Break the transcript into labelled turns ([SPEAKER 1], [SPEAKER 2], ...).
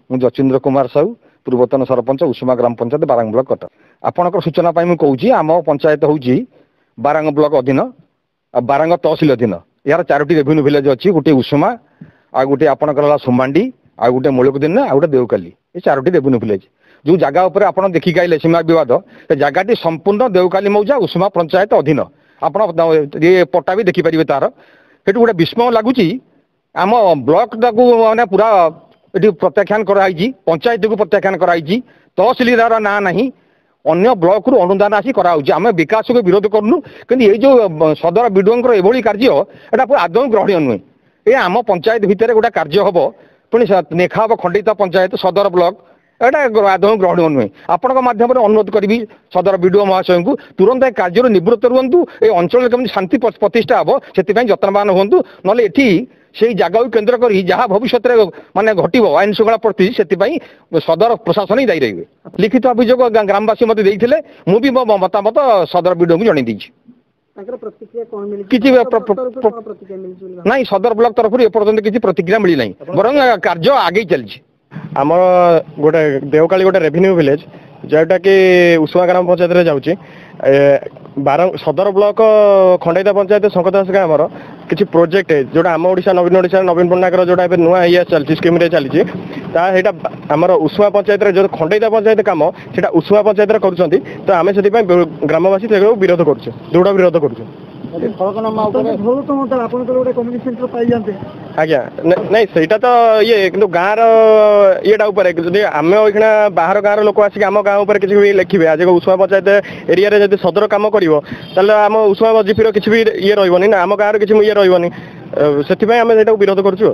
[SPEAKER 1] ମୁଁ ଯଚିନ୍ଦ୍ର କୁମାର ସାହୁ ପୂର୍ବତନ ସରପଞ୍ଚ ଉଷୁମା ଗ୍ରାମ ପଞ୍ଚାୟତ ବାରାଙ୍ଗ ବ୍ଲକ କଟକ। ଆପଣଙ୍କର ସୂଚନା ପାଇଁ ମୁଁ କହୁଛି ଆମ ପଞ୍ଚାୟତ ହେଉଛି ବାରାଙ୍ଗ ବ୍ଲକ ଅଧୀନ ଆଉ ବାରାଙ୍ଗ ତହସିଲ ଅଧୀନ। ଏହାର 4ଟି ରେଭିନ୍ୟୁ ଭିଲେଜ ଅଛି। ଗୋଟିଏ ଉଷୁମା, ଆଉ ଗୋଟିଏ ଆପଣଙ୍କର ହେଲା ସୁମାଣ୍ଡି, ଆଉ ଗୋଟିଏ ମୂଳକଦିନା, ଆଉ ଗୋଟିଏ ଦେଉକାଲି। ଏ 4ଟି ରେଭିନ୍ୟୁ ଭିଲେଜ। ଯେଉଁ ଜାଗା ଉପରେ ଆପଣ ଦେଖିକି ଆଇଲେ ସୀମା ବିବାଦ, ସେ ଜାଗାଟି ସମ୍ପୂର୍ଣ୍ଣ ଦେଉକାଲି ମୌଜା ଉଷୁମା ପଞ୍ଚାୟତ ଅଧୀନ। ଆପଣ ଇଏ ପଟ୍ଟା ବି ଦେଖିପାରିବେ ତାର। ସେଠୁ ଗୋଟେ ବିସ୍ମୟ ଲାଗୁଛି ଆମ ବ୍ଲକଟାକୁ ମାନେ ପୁରା ଏଠି ପ୍ରତ୍ୟାଖ୍ୟାନ କରାଯାଇଛି, ପଞ୍ଚାୟତକୁ ପ୍ରତ୍ୟାଖ୍ୟାନ କରାଯାଇଛି, ତହସିଲଦାର ନାଁ ନାହିଁ, ଅନ୍ୟ ବ୍ଲକରୁ ଅନୁଦାନ ଆସି କରାହେଉଛି। ଆମେ ବିକାଶକୁ ବିରୋଧ କରୁନୁ, କିନ୍ତୁ ଏଇ ଯେଉଁ ସଦର ବିଡିଓଙ୍କର ଏଭଳି କାର୍ଯ୍ୟ ଏଟା ପୁରା ଆଦୌ ଗ୍ରହଣୀୟ ନୁହେଁ। ଏ ଆମ ପଞ୍ଚାୟତ ଭିତରେ ଗୋଟେ କାର୍ଯ୍ୟ ହବ, ପୁଣି ଲେଖା ହବ ଖଣ୍ଡିତ ପଞ୍ଚାୟତ ସଦର ବ୍ଲକ, ଏଇଟା ଆଦୌ ଗ୍ରହଣୀୟ ନୁହେଁ। ଆପଣଙ୍କ ମାଧ୍ୟମରେ ଅନୁରୋଧ କରିବି ସଦର ବିଡିଓ ମହାଶୟଙ୍କୁ ତୁରନ୍ତ ଏ କାର୍ଯ୍ୟରୁ ନିବୃତ୍ତ ରୁହନ୍ତୁ। ଏ ଅଞ୍ଚଳରେ କେମିତି ଶାନ୍ତି ପ୍ରତିଷ୍ଠା ହବ ସେଥିପାଇଁ ଯତ୍ନବାନ ହୁଅନ୍ତୁ। ନହେଲେ ଏଠି ସେଇ ଜାଗାକୁ କେନ୍ଦ୍ର କରି ଯାହା ଭବିଷ୍ୟତରେ ମାନେ ଘଟିବ ଆଇନ ଶୃଙ୍ଖଳା ପ୍ରତି, ସେଥିପାଇଁ ସଦର ପ୍ରଶାସନ ହିଁ ଦାୟୀ ରହିବେ। ଲିଖିତ ଅଭିଯୋଗ ଗ୍ରାମବାସୀ ମୋତେ ଦେଇଥିଲେ, ମୁଁ ବି ମୋ ମତାମତ ସଦର ବିଡିଓଙ୍କୁ ଜଣେଇ ଦେଇଛି। କିଛି ନାଇଁ, ସଦର ବ୍ଲକ ତରଫରୁ ଏପର୍ଯ୍ୟନ୍ତ କିଛି ପ୍ରତିକ୍ରିୟା ମିଳିନାହିଁ, ବରଂ କାର୍ଯ୍ୟ ଆଗେଇ ଚାଲିଛି।
[SPEAKER 2] ଆମର ଗୋଟେ ଦେଓକାଳି ଗୋଟେ ରେଭିନ୍ୟୁ ଭିଲେଜ ଯେଉଁଟା କି ଉଷୁମା ଗ୍ରାମ ପଞ୍ଚାୟତରେ ଯାଉଛି। ସଦର ବ୍ଲକ ଖଣ୍ଡେଇତା ପଞ୍ଚାୟତ ଶଙ୍କ ଦାସ ଗ୍ରାମର କିଛି ପ୍ରୋଜେକ୍ଟ ଯେଉଁଟା ଆମ ଓଡ଼ିଶା ନବୀନ ପଟ୍ଟନାୟକର ଯେଉଁଟା ଏବେ ନୂଆ ଇଏ ଚାଲିଛି, ସ୍କିମ୍ରେ ଚାଲିଛି, ସେଇଟା ଆମର ଉଷୁମା ପଞ୍ଚାୟତରେ ଯେଉଁ ଖଣ୍ଡେଇତା ପଞ୍ଚାୟତ କାମ ସେଇଟା ଉଷୁମା ପଞ୍ଚାୟତରେ କରୁଛନ୍ତି। ତ ଆମେ ସେଥିପାଇଁ ଗ୍ରାମବାସୀ ସେଗୁଡ଼ାକୁ ବିରୋଧ କରୁଛୁ, ଦୃଢ଼ ବିରୋଧ କରୁଛୁ। ଆଜ୍ଞା ନାଇଁ, ସେଇଟା ତ ଇଏ, କିନ୍ତୁ ଗାଁର ଇଏଟା ଉପରେ ଯଦି ଆମେ ଏଇଖିଣା ବାହାର ଗାଁର ଲୋକ ଆସିକି ଆମ ଗାଁ ଉପରେ କିଛି ବି ଲେଖିବେ, ଆଜି ଉଷୁମା ପଞ୍ଚାୟତ ଏରିଆରେ ଯଦି ସଦର କାମ କରିବ, ତାହେଲେ ଆମ ଉଷୁମା ଜିପିର କିଛି ବି ଇଏ ରହିବନି ନା, ଆମ ଗାଁର କିଛି ଇଏ ରହିବନି। ସେଥିପାଇଁ ଆମେ ସେଇଟାକୁ ବିରୋଧ କରୁଛୁ।